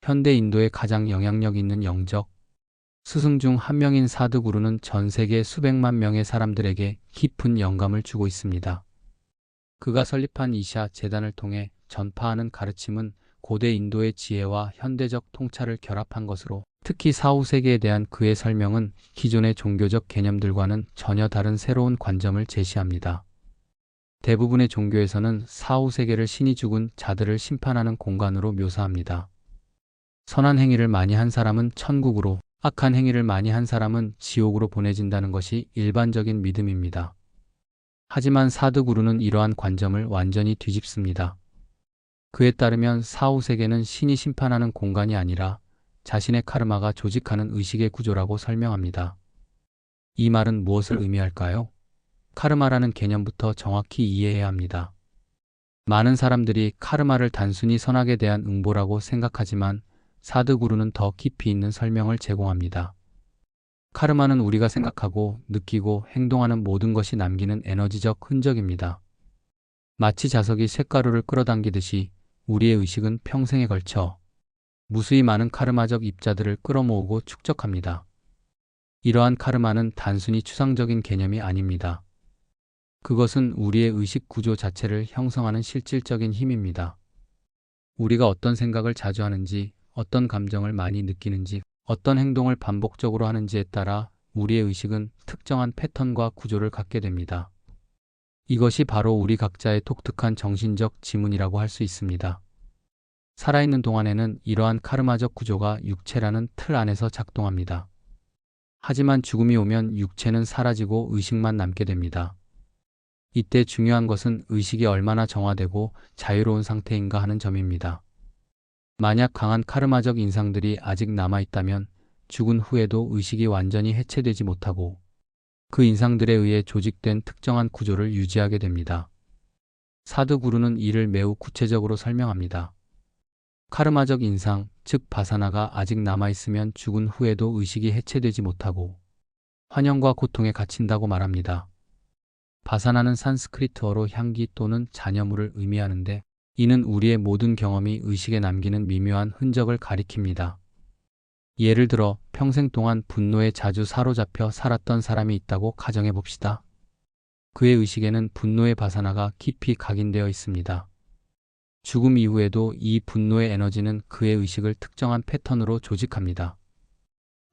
현대 인도의 가장 영향력 있는 영적 스승 중 한 명인 사드구루는 전 세계 수백만 명의 사람들에게 깊은 영감을 주고 있습니다. 그가 설립한 이샤 재단을 통해 전파하는 가르침은 고대 인도의 지혜와 현대적 통찰을 결합한 것으로, 특히 사후세계에 대한 그의 설명은 기존의 종교적 개념들과는 전혀 다른 새로운 관점을 제시합니다. 대부분의 종교에서는 사후세계를 신이 죽은 자들을 심판하는 공간으로 묘사합니다. 선한 행위를 많이 한 사람은 천국으로, 악한 행위를 많이 한 사람은 지옥으로 보내진다는 것이 일반적인 믿음입니다. 하지만 사드구루는 이러한 관점을 완전히 뒤집습니다. 그에 따르면 사후세계는 신이 심판하는 공간이 아니라 자신의 카르마가 조직하는 의식의 구조라고 설명합니다. 이 말은 무엇을 의미할까요? 카르마라는 개념부터 정확히 이해해야 합니다. 많은 사람들이 카르마를 단순히 선악에 대한 응보라고 생각하지만 사드구루는 더 깊이 있는 설명을 제공합니다. 카르마는 우리가 생각하고 느끼고 행동하는 모든 것이 남기는 에너지적 흔적입니다. 마치 자석이 쇳가루를 끌어당기듯이 우리의 의식은 평생에 걸쳐 무수히 많은 카르마적 입자들을 끌어모으고 축적합니다. 이러한 카르마는 단순히 추상적인 개념이 아닙니다. 그것은 우리의 의식 구조 자체를 형성하는 실질적인 힘입니다. 우리가 어떤 생각을 자주 하는지, 어떤 감정을 많이 느끼는지, 어떤 행동을 반복적으로 하는지에 따라 우리의 의식은 특정한 패턴과 구조를 갖게 됩니다. 이것이 바로 우리 각자의 독특한 정신적 지문이라고 할 수 있습니다. 살아있는 동안에는 이러한 카르마적 구조가 육체라는 틀 안에서 작동합니다. 하지만 죽음이 오면 육체는 사라지고 의식만 남게 됩니다. 이때 중요한 것은 의식이 얼마나 정화되고 자유로운 상태인가 하는 점입니다. 만약 강한 카르마적 인상들이 아직 남아있다면 죽은 후에도 의식이 완전히 해체되지 못하고 그 인상들에 의해 조직된 특정한 구조를 유지하게 됩니다. 사드구루는 이를 매우 구체적으로 설명합니다. 카르마적 인상, 즉 바사나가 아직 남아있으면 죽은 후에도 의식이 해체되지 못하고 환영과 고통에 갇힌다고 말합니다. 바사나는 산스크리트어로 향기 또는 잔여물을 의미하는데, 이는 우리의 모든 경험이 의식에 남기는 미묘한 흔적을 가리킵니다. 예를 들어 평생 동안 분노에 자주 사로잡혀 살았던 사람이 있다고 가정해 봅시다. 그의 의식에는 분노의 바사나가 깊이 각인되어 있습니다. 죽음 이후에도 이 분노의 에너지는 그의 의식을 특정한 패턴으로 조직합니다.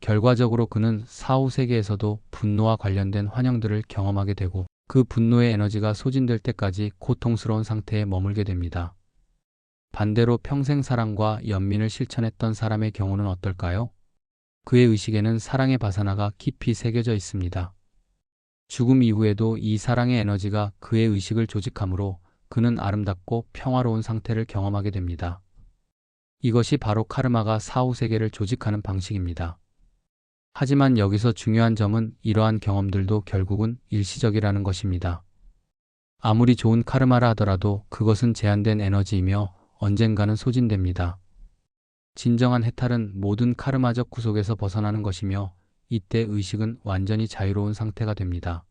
결과적으로 그는 사후 세계에서도 분노와 관련된 환영들을 경험하게 되고, 그 분노의 에너지가 소진될 때까지 고통스러운 상태에 머물게 됩니다. 반대로 평생 사랑과 연민을 실천했던 사람의 경우는 어떨까요? 그의 의식에는 사랑의 바사나가 깊이 새겨져 있습니다. 죽음 이후에도 이 사랑의 에너지가 그의 의식을 조직하므로 그는 아름답고 평화로운 상태를 경험하게 됩니다. 이것이 바로 카르마가 사후 세계를 조직하는 방식입니다. 하지만 여기서 중요한 점은 이러한 경험들도 결국은 일시적이라는 것입니다. 아무리 좋은 카르마라 하더라도 그것은 제한된 에너지이며 언젠가는 소진됩니다. 진정한 해탈은 모든 카르마적 구속에서 벗어나는 것이며, 이때 의식은 완전히 자유로운 상태가 됩니다.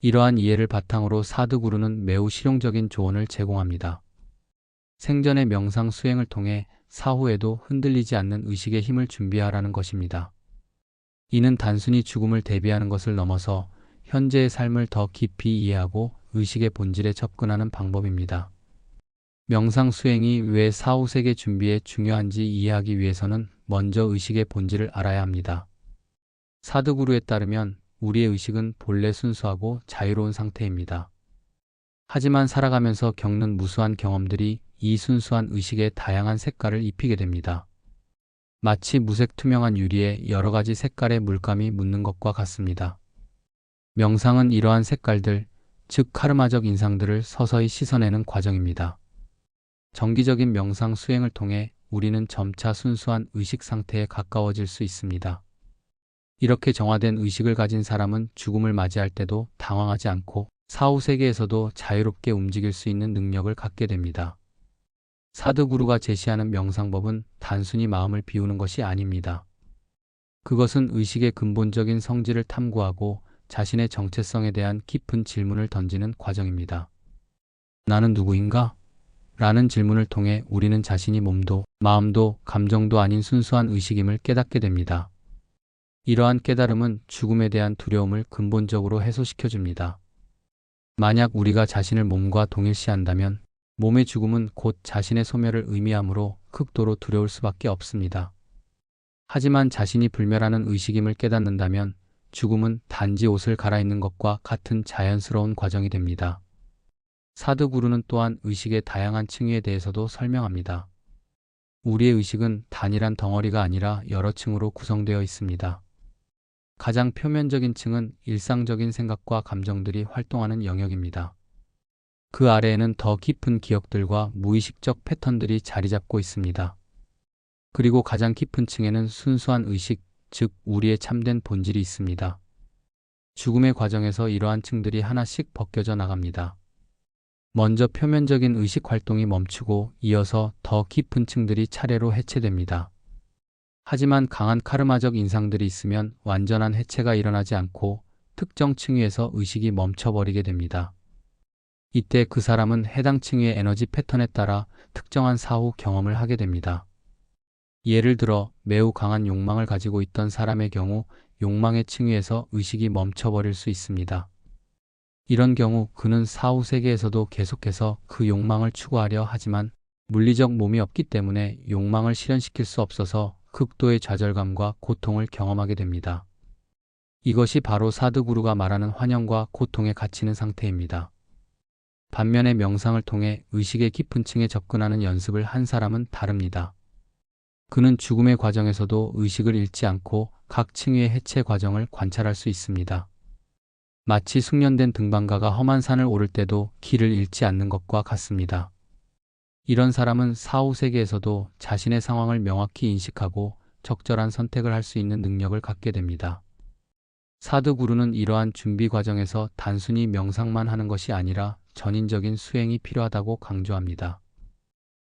이러한 이해를 바탕으로 사드구루는 매우 실용적인 조언을 제공합니다. 생전의 명상 수행을 통해 사후에도 흔들리지 않는 의식의 힘을 준비하라는 것입니다. 이는 단순히 죽음을 대비하는 것을 넘어서 현재의 삶을 더 깊이 이해하고 의식의 본질에 접근하는 방법입니다. 명상 수행이 왜 사후 세계 준비에 중요한지 이해하기 위해서는 먼저 의식의 본질을 알아야 합니다. 사드구루에 따르면 우리의 의식은 본래 순수하고 자유로운 상태입니다. 하지만 살아가면서 겪는 무수한 경험들이 이 순수한 의식에 다양한 색깔을 입히게 됩니다. 마치 무색 투명한 유리에 여러 가지 색깔의 물감이 묻는 것과 같습니다. 명상은 이러한 색깔들, 즉 카르마적 인상들을 서서히 씻어내는 과정입니다. 정기적인 명상 수행을 통해 우리는 점차 순수한 의식 상태에 가까워질 수 있습니다. 이렇게 정화된 의식을 가진 사람은 죽음을 맞이할 때도 당황하지 않고 사후 세계에서도 자유롭게 움직일 수 있는 능력을 갖게 됩니다. 사드구루가 제시하는 명상법은 단순히 마음을 비우는 것이 아닙니다. 그것은 의식의 근본적인 성질을 탐구하고 자신의 정체성에 대한 깊은 질문을 던지는 과정입니다. 나는 누구인가? 라는 질문을 통해 우리는 자신이 몸도 마음도 감정도 아닌 순수한 의식임을 깨닫게 됩니다. 이러한 깨달음은 죽음에 대한 두려움을 근본적으로 해소시켜줍니다. 만약 우리가 자신을 몸과 동일시한다면 몸의 죽음은 곧 자신의 소멸을 의미하므로 극도로 두려울 수밖에 없습니다. 하지만 자신이 불멸하는 의식임을 깨닫는다면 죽음은 단지 옷을 갈아입는 것과 같은 자연스러운 과정이 됩니다. 사드구루는 또한 의식의 다양한 층위에 대해서도 설명합니다. 우리의 의식은 단일한 덩어리가 아니라 여러 층으로 구성되어 있습니다. 가장 표면적인 층은 일상적인 생각과 감정들이 활동하는 영역입니다. 그 아래에는 더 깊은 기억들과 무의식적 패턴들이 자리 잡고 있습니다. 그리고 가장 깊은 층에는 순수한 의식, 즉 우리의 참된 본질이 있습니다. 죽음의 과정에서 이러한 층들이 하나씩 벗겨져 나갑니다. 먼저 표면적인 의식 활동이 멈추고 이어서 더 깊은 층들이 차례로 해체됩니다. 하지만 강한 카르마적 인상들이 있으면 완전한 해체가 일어나지 않고 특정 층위에서 의식이 멈춰버리게 됩니다. 이때 그 사람은 해당 층위의 에너지 패턴에 따라 특정한 사후 경험을 하게 됩니다. 예를 들어 매우 강한 욕망을 가지고 있던 사람의 경우 욕망의 층위에서 의식이 멈춰버릴 수 있습니다. 이런 경우 그는 사후 세계에서도 계속해서 그 욕망을 추구하려 하지만 물리적 몸이 없기 때문에 욕망을 실현시킬 수 없어서 극도의 좌절감과 고통을 경험하게 됩니다. 이것이 바로 사드구루가 말하는 환영과 고통에 갇히는 상태입니다. 반면에 명상을 통해 의식의 깊은 층에 접근하는 연습을 한 사람은 다릅니다. 그는 죽음의 과정에서도 의식을 잃지 않고 각 층위의 해체 과정을 관찰할 수 있습니다. 마치 숙련된 등반가가 험한 산을 오를 때도 길을 잃지 않는 것과 같습니다. 이런 사람은 사후 세계에서도 자신의 상황을 명확히 인식하고 적절한 선택을 할 수 있는 능력을 갖게 됩니다. 사드구루는 이러한 준비 과정에서 단순히 명상만 하는 것이 아니라 전인적인 수행이 필요하다고 강조합니다.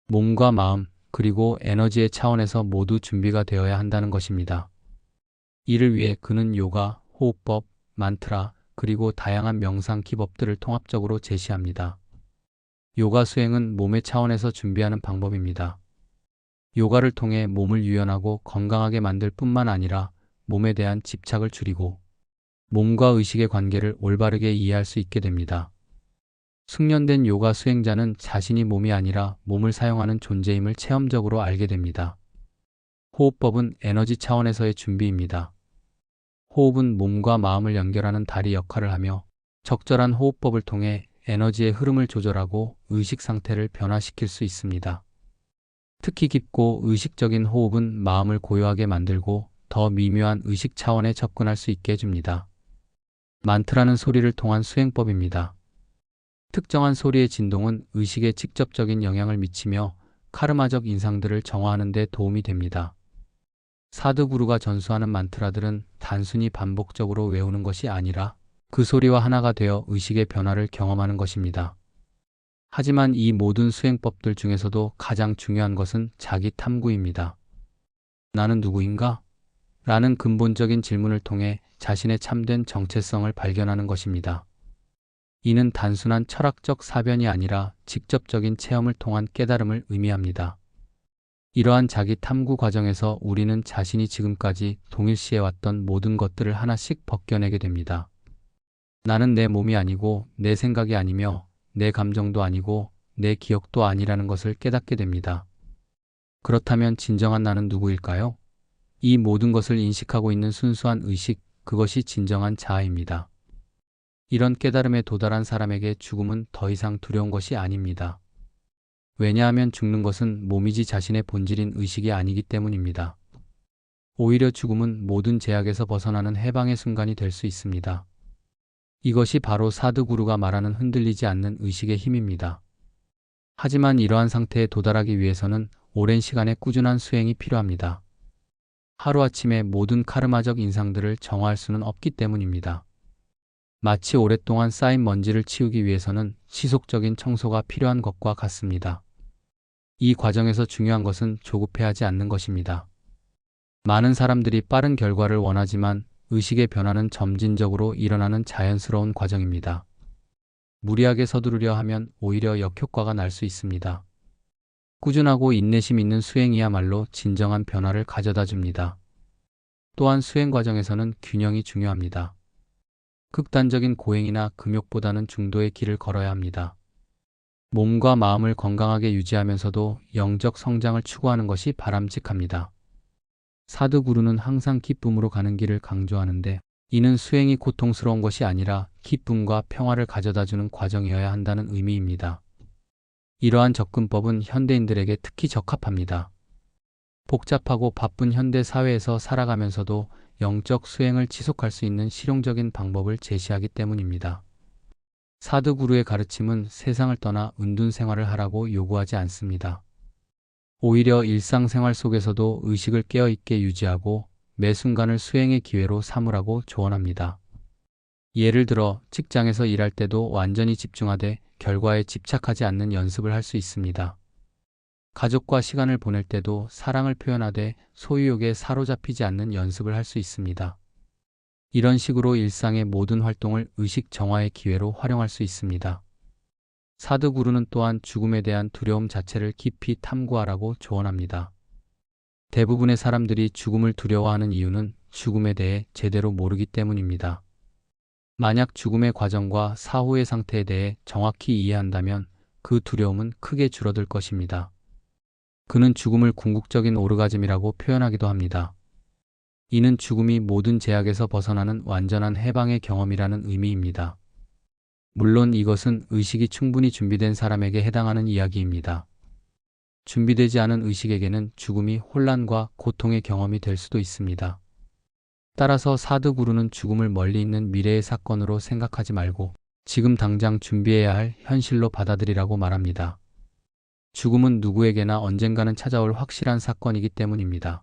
몸과 마음, 그리고 에너지의 차원에서 모두 준비가 되어야 한다는 것입니다. 이를 위해 그는 요가, 호흡법, 만트라, 그리고 다양한 명상 기법들을 통합적으로 제시합니다. 요가 수행은 몸의 차원에서 준비하는 방법입니다. 요가를 통해 몸을 유연하고 건강하게 만들 뿐만 아니라 몸에 대한 집착을 줄이고 몸과 의식의 관계를 올바르게 이해할 수 있게 됩니다. 숙련된 요가 수행자는 자신이 몸이 아니라 몸을 사용하는 존재임을 체험적으로 알게 됩니다. 호흡법은 에너지 차원에서의 준비입니다. 호흡은 몸과 마음을 연결하는 다리 역할을 하며 적절한 호흡법을 통해 에너지의 흐름을 조절하고 의식 상태를 변화시킬 수 있습니다. 특히 깊고 의식적인 호흡은 마음을 고요하게 만들고 더 미묘한 의식 차원에 접근할 수 있게 해줍니다. 만트라는 소리를 통한 수행법입니다. 특정한 소리의 진동은 의식에 직접적인 영향을 미치며 카르마적 인상들을 정화하는 데 도움이 됩니다. 사드구루가 전수하는 만트라들은 단순히 반복적으로 외우는 것이 아니라 그 소리와 하나가 되어 의식의 변화를 경험하는 것입니다. 하지만 이 모든 수행법들 중에서도 가장 중요한 것은 자기 탐구입니다. 나는 누구인가? 라는 근본적인 질문을 통해 자신의 참된 정체성을 발견하는 것입니다. 이는 단순한 철학적 사변이 아니라 직접적인 체험을 통한 깨달음을 의미합니다. 이러한 자기 탐구 과정에서 우리는 자신이 지금까지 동일시해왔던 모든 것들을 하나씩 벗겨내게 됩니다. 나는 내 몸이 아니고 내 생각이 아니며 내 감정도 아니고 내 기억도 아니라는 것을 깨닫게 됩니다. 그렇다면 진정한 나는 누구일까요? 이 모든 것을 인식하고 있는 순수한 의식, 그것이 진정한 자아입니다. 이런 깨달음에 도달한 사람에게 죽음은 더 이상 두려운 것이 아닙니다. 왜냐하면 죽는 것은 몸이지 자신의 본질인 의식이 아니기 때문입니다. 오히려 죽음은 모든 제약에서 벗어나는 해방의 순간이 될 수 있습니다. 이것이 바로 사드구루가 말하는 흔들리지 않는 의식의 힘입니다. 하지만 이러한 상태에 도달하기 위해서는 오랜 시간의 꾸준한 수행이 필요합니다. 하루아침에 모든 카르마적 인상들을 정화할 수는 없기 때문입니다. 마치 오랫동안 쌓인 먼지를 치우기 위해서는 지속적인 청소가 필요한 것과 같습니다. 이 과정에서 중요한 것은 조급해하지 않는 것입니다. 많은 사람들이 빠른 결과를 원하지만 의식의 변화는 점진적으로 일어나는 자연스러운 과정입니다. 무리하게 서두르려 하면 오히려 역효과가 날 수 있습니다. 꾸준하고 인내심 있는 수행이야말로 진정한 변화를 가져다 줍니다. 또한 수행 과정에서는 균형이 중요합니다. 극단적인 고행이나 금욕보다는 중도의 길을 걸어야 합니다. 몸과 마음을 건강하게 유지하면서도 영적 성장을 추구하는 것이 바람직합니다. 사드구루는 항상 기쁨으로 가는 길을 강조하는데, 이는 수행이 고통스러운 것이 아니라 기쁨과 평화를 가져다주는 과정이어야 한다는 의미입니다. 이러한 접근법은 현대인들에게 특히 적합합니다. 복잡하고 바쁜 현대 사회에서 살아가면서도 영적 수행을 지속할 수 있는 실용적인 방법을 제시하기 때문입니다. 사드구루의 가르침은 세상을 떠나 은둔 생활을 하라고 요구하지 않습니다. 오히려 일상생활 속에서도 의식을 깨어있게 유지하고 매 순간을 수행의 기회로 삼으라고 조언합니다. 예를 들어 직장에서 일할 때도 완전히 집중하되 결과에 집착하지 않는 연습을 할 수 있습니다. 가족과 시간을 보낼 때도 사랑을 표현하되 소유욕에 사로잡히지 않는 연습을 할 수 있습니다. 이런 식으로 일상의 모든 활동을 의식 정화의 기회로 활용할 수 있습니다. 사드구루는 또한 죽음에 대한 두려움 자체를 깊이 탐구하라고 조언합니다. 대부분의 사람들이 죽음을 두려워하는 이유는 죽음에 대해 제대로 모르기 때문입니다. 만약 죽음의 과정과 사후의 상태에 대해 정확히 이해한다면 그 두려움은 크게 줄어들 것입니다. 그는 죽음을 궁극적인 오르가즘이라고 표현하기도 합니다. 이는 죽음이 모든 제약에서 벗어나는 완전한 해방의 경험이라는 의미입니다. 물론 이것은 의식이 충분히 준비된 사람에게 해당하는 이야기입니다. 준비되지 않은 의식에게는 죽음이 혼란과 고통의 경험이 될 수도 있습니다. 따라서 사드구루는 죽음을 멀리 있는 미래의 사건으로 생각하지 말고 지금 당장 준비해야 할 현실로 받아들이라고 말합니다. 죽음은 누구에게나 언젠가는 찾아올 확실한 사건이기 때문입니다.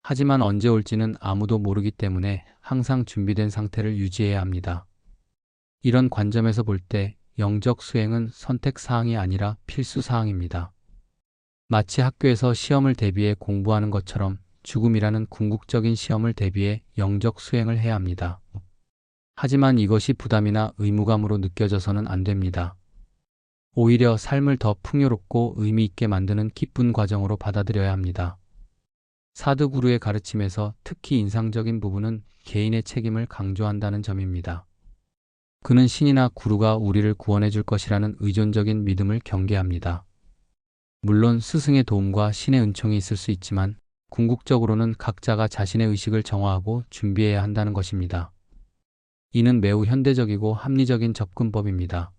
하지만 언제 올지는 아무도 모르기 때문에 항상 준비된 상태를 유지해야 합니다. 이런 관점에서 볼 때 영적 수행은 선택 사항이 아니라 필수 사항입니다. 마치 학교에서 시험을 대비해 공부하는 것처럼 죽음이라는 궁극적인 시험을 대비해 영적 수행을 해야 합니다. 하지만 이것이 부담이나 의무감으로 느껴져서는 안 됩니다. 오히려 삶을 더 풍요롭고 의미 있게 만드는 기쁜 과정으로 받아들여야 합니다. 사드구루의 가르침에서 특히 인상적인 부분은 개인의 책임을 강조한다는 점입니다. 그는 신이나 구루가 우리를 구원해 줄 것이라는 의존적인 믿음을 경계합니다. 물론 스승의 도움과 신의 은총이 있을 수 있지만 궁극적으로는 각자가 자신의 의식을 정화하고 준비해야 한다는 것입니다. 이는 매우 현대적이고 합리적인 접근법입니다.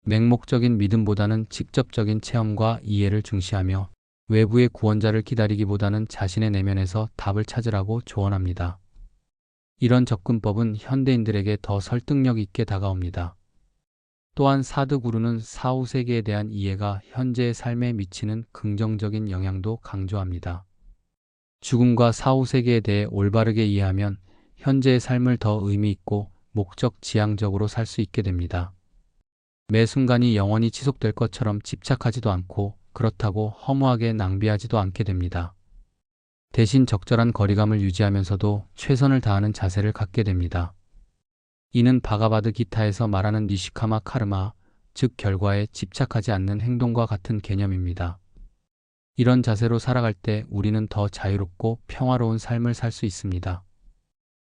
맹목적인 믿음보다는 직접적인 체험과 이해를 중시하며 외부의 구원자를 기다리기보다는 자신의 내면에서 답을 찾으라고 조언합니다. 이런 접근법은 현대인들에게 더 설득력 있게 다가옵니다. 또한 사드구루는 사후 세계에 대한 이해가 현재의 삶에 미치는 긍정적인 영향도 강조합니다. 죽음과 사후 세계에 대해 올바르게 이해하면 현재의 삶을 더 의미 있고 목적 지향적으로 살 수 있게 됩니다. 매 순간이 영원히 지속될 것처럼 집착하지도 않고 그렇다고 허무하게 낭비하지도 않게 됩니다. 대신 적절한 거리감을 유지하면서도 최선을 다하는 자세를 갖게 됩니다. 이는 바가바드 기타에서 말하는 니시카마 카르마, 즉 결과에 집착하지 않는 행동과 같은 개념입니다. 이런 자세로 살아갈 때 우리는 더 자유롭고 평화로운 삶을 살 수 있습니다.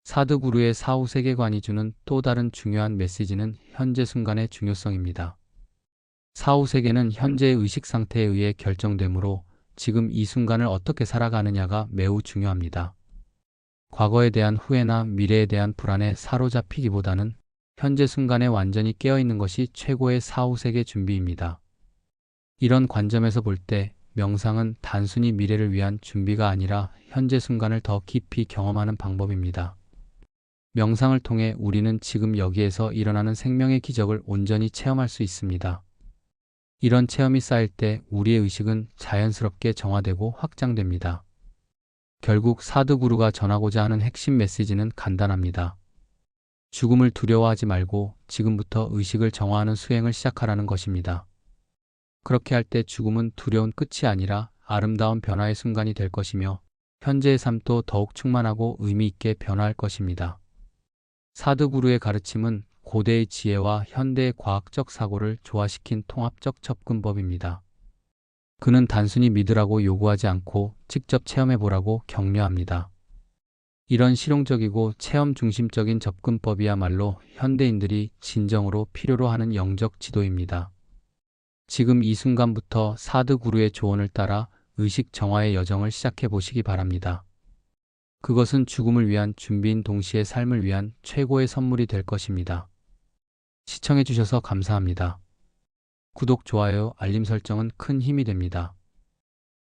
사드구루의 사후 세계관이 주는 또 다른 중요한 메시지는 현재 순간의 중요성입니다. 사후 세계는 현재의 의식 상태에 의해 결정되므로 지금 이 순간을 어떻게 살아가느냐가 매우 중요합니다. 과거에 대한 후회나 미래에 대한 불안에 사로잡히기보다는 현재 순간에 완전히 깨어있는 것이 최고의 사후 세계 준비입니다. 이런 관점에서 볼 때 명상은 단순히 미래를 위한 준비가 아니라 현재 순간을 더 깊이 경험하는 방법입니다. 명상을 통해 우리는 지금 여기에서 일어나는 생명의 기적을 온전히 체험할 수 있습니다. 이런 체험이 쌓일 때 우리의 의식은 자연스럽게 정화되고 확장됩니다. 결국 사드구루가 전하고자 하는 핵심 메시지는 간단합니다. 죽음을 두려워하지 말고 지금부터 의식을 정화하는 수행을 시작하라는 것입니다. 그렇게 할 때 죽음은 두려운 끝이 아니라 아름다운 변화의 순간이 될 것이며 현재의 삶도 더욱 충만하고 의미 있게 변화할 것입니다. 사드구루의 가르침은 고대의 지혜와 현대의 과학적 사고를 조화시킨 통합적 접근법입니다. 그는 단순히 믿으라고 요구하지 않고 직접 체험해보라고 격려합니다. 이런 실용적이고 체험 중심적인 접근법이야말로 현대인들이 진정으로 필요로 하는 영적 지도입니다. 지금 이 순간부터 사드 구루의 조언을 따라 의식 정화의 여정을 시작해 보시기 바랍니다. 그것은 죽음을 위한 준비인 동시에 삶을 위한 최고의 선물이 될 것입니다. 시청해 주셔서 감사합니다. 구독, 좋아요, 알림 설정은 큰 힘이 됩니다.